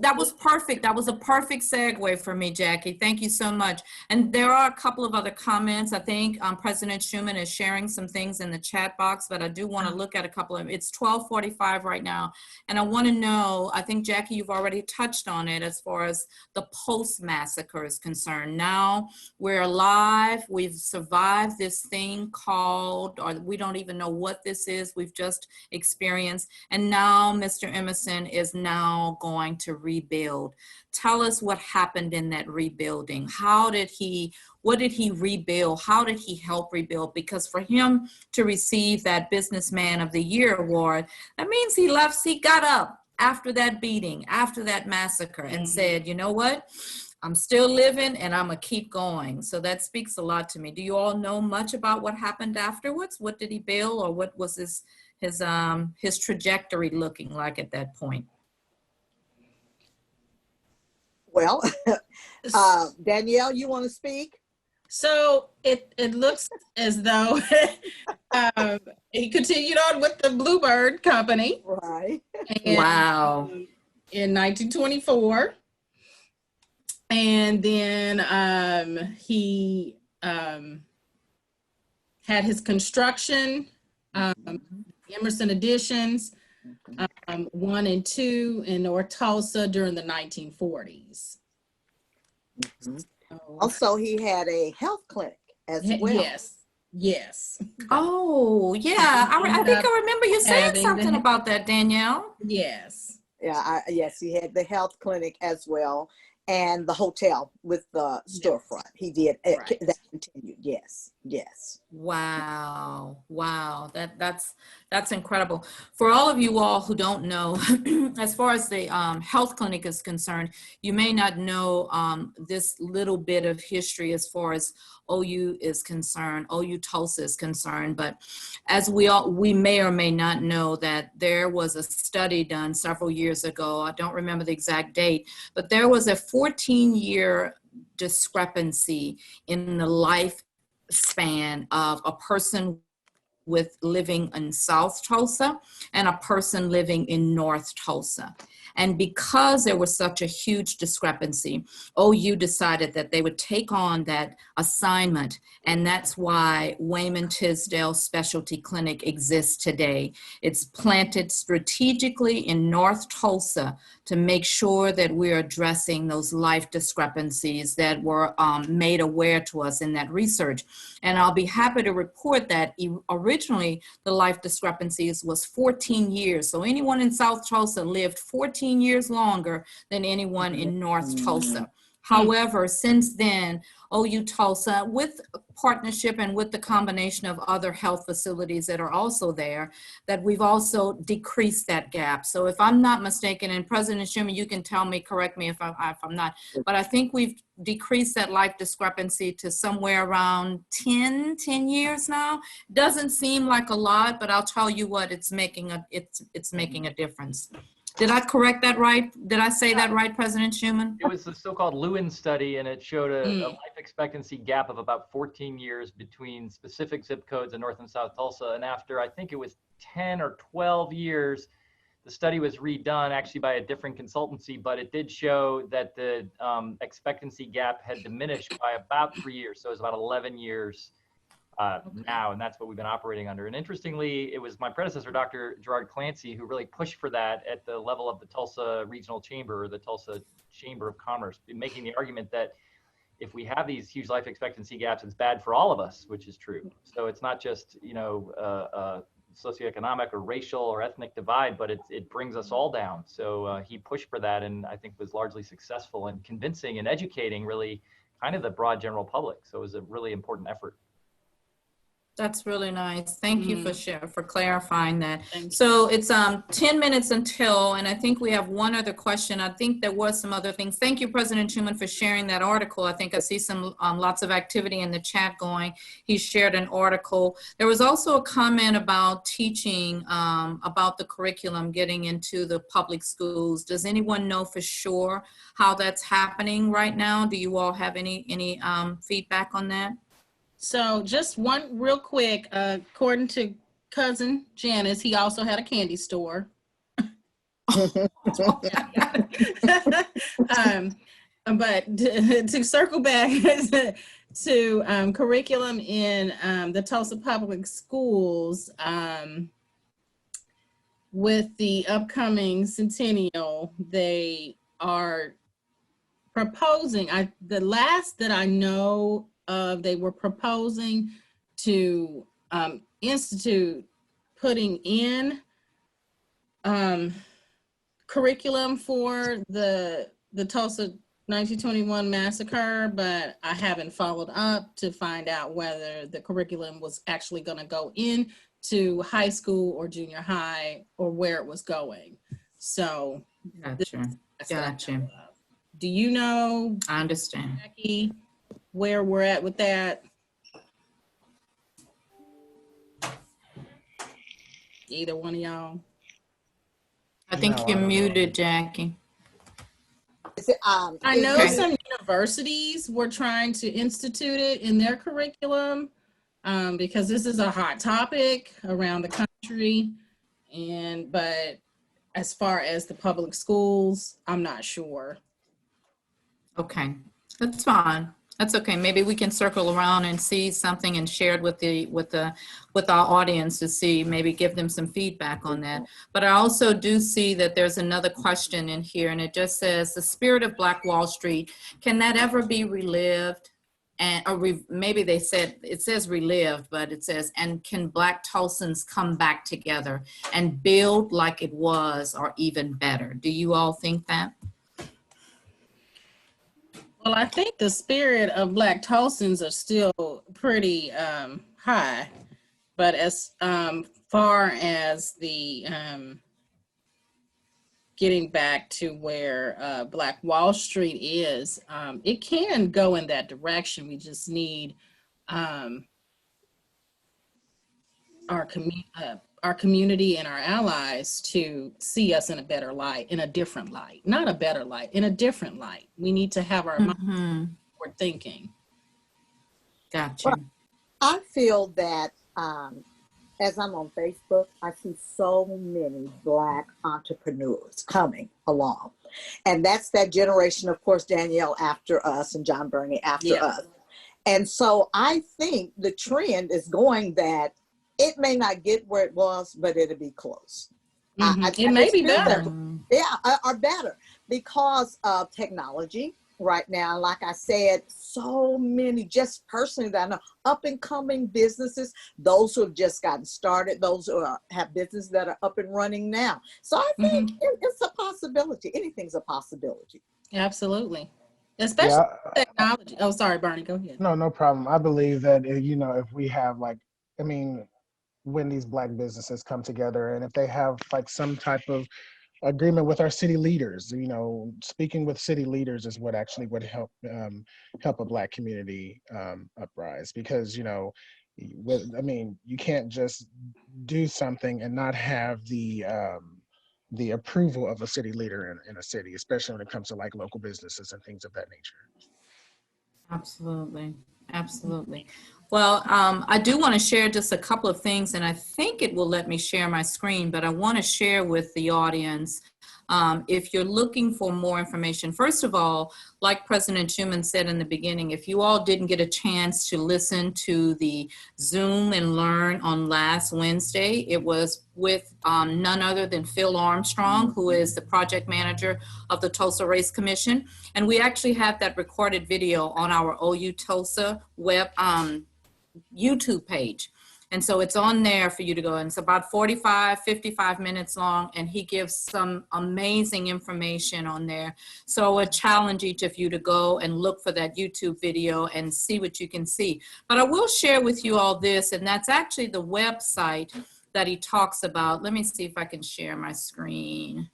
That was perfect. That was a perfect segue for me, Jackie. Thank you so much. And there are a couple of other comments. I think President Schuman is sharing some things in the chat box, but I do want to look at a couple of, it's 12:45 right now. And I want to know, I think, Jackie, you've already touched on it as far as the post-massacre is concerned. Now we're alive. We've survived this thing called, or we don't even know what this is. We've just experienced. And now Mr. Emerson is now going to rebuild. Tell us what happened in that rebuilding. What did he rebuild? How did he help rebuild? Because for him to receive that Businessman of the Year award, that means he got up after that beating, after that massacre, and said, you know what? I'm still living and I'm gonna keep going. So that speaks a lot to me. Do you all know much about what happened afterwards? What did he build, or what was his trajectory looking like at that point?
Well, Danielle, you want to speak?
So it looks as though he continued on with the Bluebird Company.
Right.
And,
Wow.
in 1924. And then he had his construction, Emerson Additions, 1 and 2 in North Tulsa during the 1940s.
Also, he had a health clinic as well.
Yes.
Oh, yeah. I think I remember you saying something about that, Danielle.
Yes.
Yeah, yes, he had the health clinic as well, and the hotel with the storefront. He did.
Right.
That continued. Yes.
Wow. That's incredible. For all of you all who don't know, as far as the health clinic is concerned, you may not know this little bit of history as far as OU is concerned, OU-Tulsa is concerned, but as we may or may not know that there was a study done several years ago, I don't remember the exact date, but there was a 14-year discrepancy in the lifespan of a person living in South Tulsa and a person living in North Tulsa. And because there was such a huge discrepancy, OU decided that they would take on that assignment. And that's why Wayman Tisdale Specialty Clinic exists today. It's planted strategically in North Tulsa to make sure that we're addressing those life discrepancies that were made aware to us in that research. And I'll be happy to report that originally the life discrepancies was 14 years. So anyone in South Tulsa lived 14 years longer than anyone in North Tulsa. However, since then, OU-Tulsa, with partnership and with the combination of other health facilities that are also there, that we've also decreased that gap. So if I'm not mistaken, and President Schuman, you can tell me, correct me if I'm not, but I think we've decreased that life discrepancy to somewhere around 10 years now. Doesn't seem like a lot, but I'll tell you what, it's making a difference. Did I correct that right? Did I say that right, President Schuman?
It was the so-called Lewin study, and it showed a life expectancy gap of about 14 years between specific zip codes in North and South Tulsa. And after, I think it was 10 or 12 years, the study was redone actually by a different consultancy, but it did show that the expectancy gap had diminished by about 3 years. So it was about 11 years now, and that's what we've been operating under. And interestingly, it was my predecessor, Dr. Gerard Clancy, who really pushed for that at the level of the Tulsa Regional Chamber, or the Tulsa Chamber of Commerce, making the argument that if we have these huge life expectancy gaps, it's bad for all of us, which is true. So it's not just, socioeconomic or racial or ethnic divide, but it brings us all down. So he pushed for that, and I think was largely successful in convincing and educating really kind of the broad general public. So it was a really important effort.
That's really nice. Thank you for clarifying that.
Thank
So it's 10 minutes until, and I think we have one other question. I think there was some other things. Thank you, President Schuman, for sharing that article. I think I see some lots of activity in the chat going. He shared an article. There was also a comment about teaching, about the curriculum getting into the public schools. Does anyone know for sure how that's happening right now? Do you all have any feedback on that?
So just one real quick, according to cousin Janice, he also had a candy store. But to circle back to curriculum in the Tulsa Public Schools, with the upcoming centennial, they are proposing, the last that I know of, they were proposing to institute putting in curriculum for the Tulsa 1921 massacre, but I haven't followed up to find out whether the curriculum was actually going to go in to high school or junior high, or where it was going. So
Gotcha.
Do you know,
I understand,
Jackie, where we're at with that? Either one of y'all?
I think
No,
you're
I don't know.
muted, Jackie.
I know some universities were trying to institute it in their curriculum because this is a hot topic around the country. But as far as the public schools, I'm not sure.
Okay, that's fine. That's okay. Maybe we can circle around and see something and share it with our audience to see, maybe give them some feedback on that. But I also do see that there's another question in here, and it just says, the spirit of Black Wall Street, can that ever be relived? And maybe they said, it says relived, but it says, and can Black Tulsans come back together and build like it was, or even better? Do you all think that?
Well, I think the spirit of Black Tulsans are still pretty high, but as far as the getting back to where Black Wall Street is, it can go in that direction. We just need our community and our allies to see us in a better light, in a different light, not a better light, in a different light. We need to have our mind forward thinking.
Gotcha.
Well, I feel that as I'm on Facebook, I see so many Black entrepreneurs coming along. And that's that generation, of course, Danielle after us and John Burney after us. And so I think the trend is going that it may not get where it was, but it'll be close.
It may be better.
Or better because of technology right now. Like I said, so many, just personally that I know, up and coming businesses, those who have just gotten started, those who have businesses that are up and running now. So I think it's a possibility. Anything's a possibility.
Absolutely. Especially technology. Oh, sorry, Barney, go ahead.
No problem. I believe that, if we have when these Black businesses come together, and if they have some type of agreement with our city leaders, speaking with city leaders is what actually would help a Black community uprise, because you can't just do something and not have the approval of a city leader in a city, especially when it comes to local businesses and things of that nature.
Absolutely. Absolutely. Well, I do want to share just a couple of things, and I think it will let me share my screen, but I want to share with the audience. If you're looking for more information, first of all, like President Schuman said in the beginning, if you all didn't get a chance to listen to the Zoom and Learn on last Wednesday, it was with none other than Phil Armstrong, who is the project manager of the Tulsa Race Commission. And we actually have that recorded video on our OU-Tulsa web YouTube page. And so it's on there for you to go. And it's about 45, 55 minutes long. And he gives some amazing information on there. So I would challenge each of you to go and look for that YouTube video and see what you can see. But I will share with you all this, and that's actually the website that he talks about. Let me see if I can share my screen.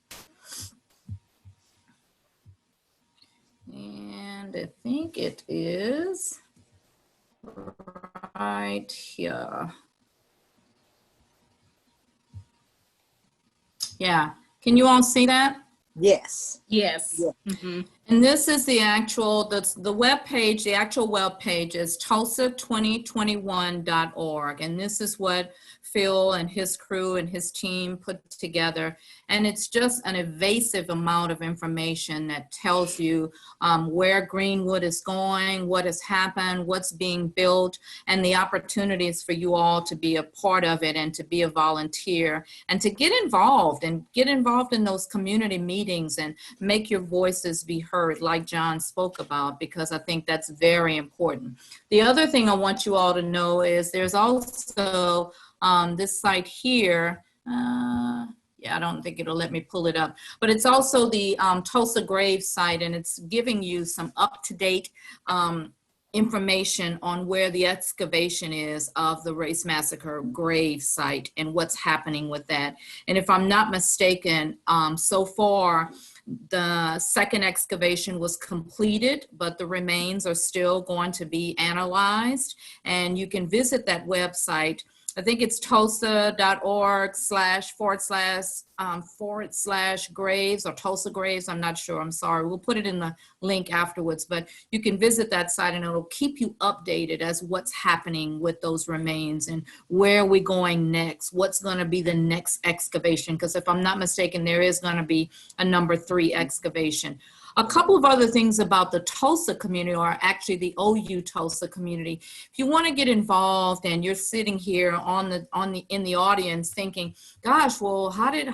And I think it is right here. Yeah, can you all see that?
Yes.
Yes.
Yeah.
Mhm.
And this is the actual, the web page, the actual web page is tulsa2021.org. And this is what Phil and his crew and his team put together. And it's just an evasive amount of information that tells you where Greenwood is going, what has happened, what's being built, and the opportunities for you all to be a part of it and to be a volunteer and to get involved in those community meetings and make your voices be heard, like John spoke about, because I think that's very important. The other thing I want you all to know is there's also this site here. Yeah, I don't think it'll let me pull it up, but it's also the Tulsa Gravesite, and it's giving you some up-to-date information on where the excavation is of the Race Massacre grave site and what's happening with that. And if I'm not mistaken, so far, the second excavation was completed, but the remains are still going to be analyzed. And you can visit that website. I think it's tulsa.org//graves or Tulsa Graves. I'm not sure. I'm sorry. We'll put it in the link afterwards, but you can visit that site and it'll keep you updated as what's happening with those remains and where we're going next, what's going to be the next excavation. Because if I'm not mistaken, there is going to be a number 3 excavation. A couple of other things about the Tulsa community, or actually the OU-Tulsa community. If you want to get involved and you're sitting here in the audience thinking, gosh, well, how do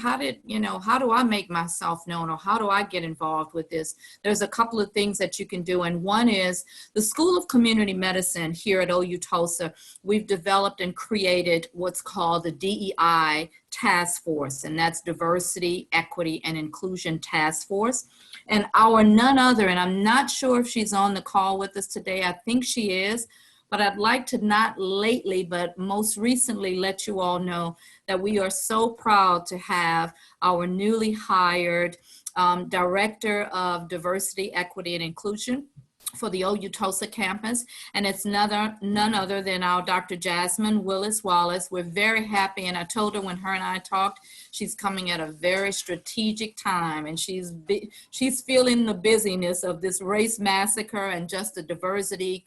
I make myself known, or how do I get involved with this? There's a couple of things that you can do. And one is the School of Community Medicine here at OU-Tulsa. We've developed and created what's called the DEI Task Force, and that's Diversity, Equity, and Inclusion Task Force. And our none other, and I'm not sure if she's on the call with us today, I think she is, but I'd like to not lately, but most recently let you all know that we are so proud to have our newly hired Director of Diversity, Equity, and Inclusion for the OU-Tulsa campus, and it's none other than our Dr. Jasmine Willis-Wallace. We're very happy, and I told her when her and I talked, she's coming at a very strategic time, and she's feeling the busyness of this race massacre and just the diversity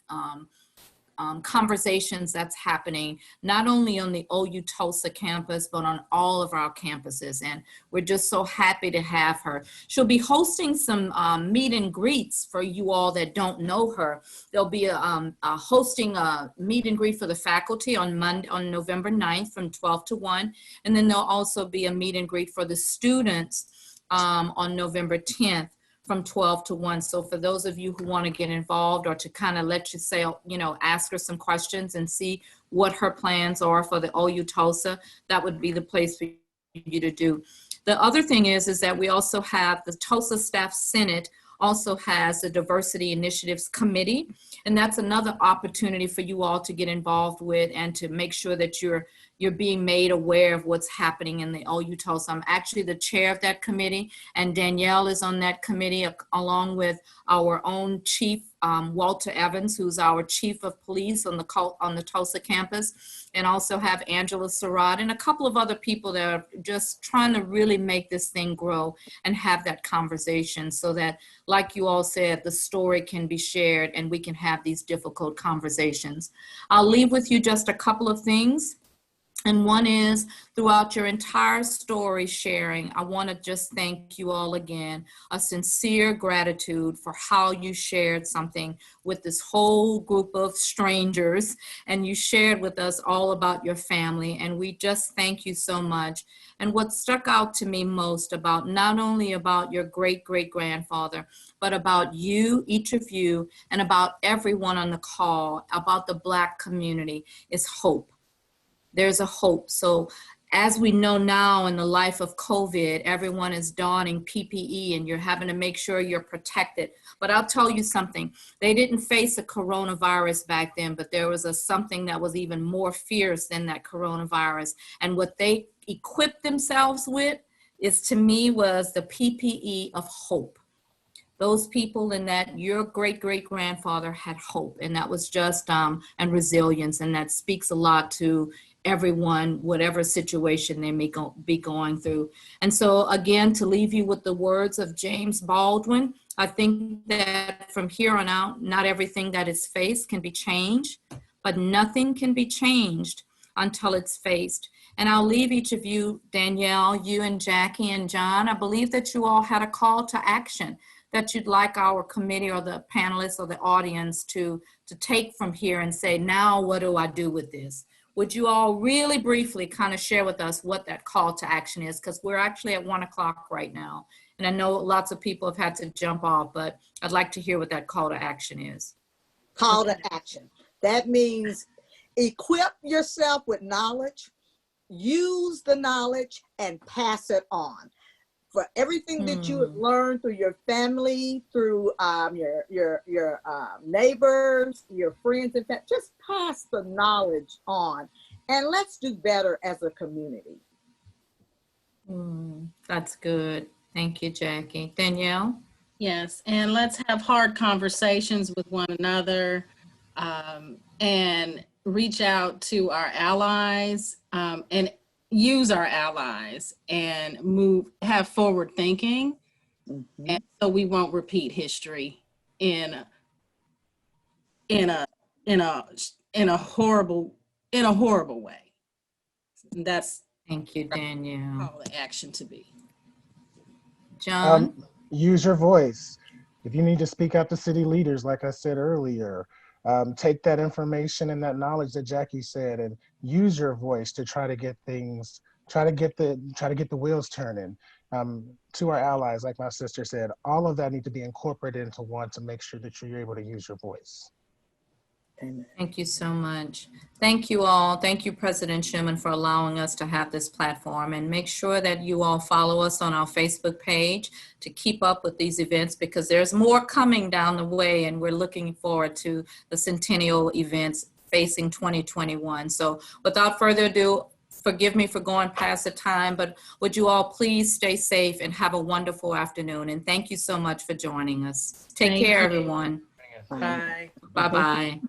conversations that's happening, not only on the OU-Tulsa campus, but on all of our campuses. And we're just so happy to have her. She'll be hosting some meet and greets for you all that don't know her. There'll be hosting a meet and greet for the faculty on November 9th from 12 to 1. And then there'll also be a meet and greet for the students on November 10th. From 12 to 1. So for those of you who want to get involved or to kind of let you say, ask her some questions and see what her plans are for the OU-Tulsa, that would be the place for you to do. The other thing is that we also have the Tulsa Staff Senate also has the Diversity Initiatives Committee, and that's another opportunity for you all to get involved with and to make sure that you're being made aware of what's happening in the OU-Tulsa. I'm actually the chair of that committee, and Danielle is on that committee along with our own chief, Walter Evans, who's our chief of police on the Tulsa campus, and also have Angela Surratt and a couple of other people that are just trying to really make this thing grow and have that conversation so that, like you all said, the story can be shared and we can have these difficult conversations. I'll leave with you just a couple of things. And one is, throughout your entire story sharing, I want to just thank you all again, a sincere gratitude for how you shared something with this whole group of strangers, and you shared with us all about your family, and we just thank you so much. And what stuck out to me most about not only about your great-great-grandfather, but about you, each of you, and about everyone on the call, about the Black community, is hope. there's a hope. So as we know now in the life of COVID, everyone is donning PPE and you're having to make sure you're protected. But I'll tell you something, they didn't face a coronavirus back then, but there was something that was even more fierce than that coronavirus. And what they equipped themselves with is, to me, was the PPE of hope. Those people in that, your great-great-grandfather had hope, and that was just, and resilience, and that speaks a lot to everyone, whatever situation they may be going through. And so again, to leave you with the words of James Baldwin, I think that from here on out, not everything that is faced can be changed, but nothing can be changed until it's faced. And I'll leave each of you, Danielle, you and Jackie and John, I believe that you all had a call to action that you'd like our committee or the panelists or the audience to take from here and say, now what do I do with this? Would you all really briefly kind of share with us what that call to action is? Because we're actually at 1 o'clock right now. And I know lots of people have had to jump off, but I'd like to hear what that call to action is.
Call to action. That means equip yourself with knowledge, use the knowledge, and pass it on. For everything that you have learned through your family, through your neighbors, your friends, and family, just pass the knowledge on, and let's do better as a community.
That's good. Thank you, Jackie. Danielle?
Yes, and let's have hard conversations with one another, and reach out to our allies, and use our allies, and have forward thinking, and so we won't repeat history in a horrible way. And that's
Thank you, Danielle.
all the action to be.
John?
Use your voice. If you need to speak out to city leaders, like I said earlier, take that information and that knowledge that Jackie said, and use your voice to try to get things, try to get the wheels turning. To our allies, like my sister said, all of that need to be incorporated into one to make sure that you're able to use your voice.
Amen.
Thank you so much. Thank you all. Thank you, President Schuman, for allowing us to have this platform, and make sure that you all follow us on our Facebook page to keep up with these events, because there's more coming down the way, and we're looking forward to the centennial events facing 2021. So without further ado, forgive me for going past the time, but would you all please stay safe and have a wonderful afternoon. And thank you so much for joining us. Take care, everyone.
Bye.
Bye-bye.